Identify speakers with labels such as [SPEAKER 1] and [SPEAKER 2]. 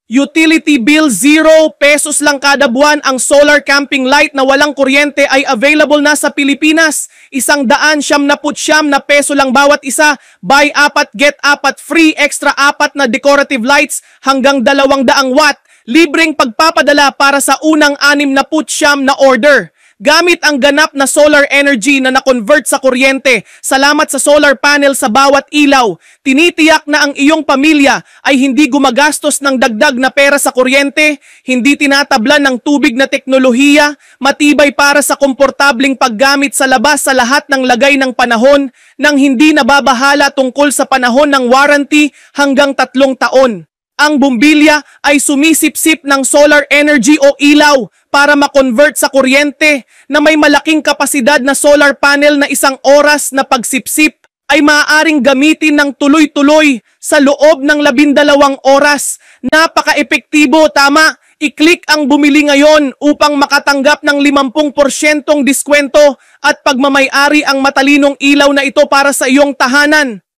[SPEAKER 1] Utility bill 0 pesos lang kada buwan. Ang solar camping light na walang kuryente ay available na sa Pilipinas. 199 na peso lang bawat isa. Buy 4, get 4 free, extra 4 na decorative lights hanggang 200 watt. Libreng pagpapadala para sa unang 69 na order. Gamit ang ganap na solar energy na na-convert sa kuryente. Salamat sa solar panel sa bawat ilaw. Tinitiyak na ang iyong pamilya ay hindi gumagastos ng dagdag na pera sa kuryente, hindi tinatablan ng tubig na teknolohiya, matibay para sa komportabling paggamit sa labas sa lahat ng lagay ng panahon, nang hindi nababahala tungkol sa panahon ng warranty hanggang 3 taon. Ang bumbilya ay sumisipsip ng solar energy o ilaw para ma-convert sa kuryente na may malaking kapasidad na solar panel na 1 oras na pagsipsip ay maaaring gamitin ng tuloy-tuloy sa loob ng 12 oras. Napaka-epektibo, tama? I-click ang bumili ngayon upang makatanggap ng 50% diskwento at pagmamay-ari ang matalinong ilaw na ito para sa iyong tahanan.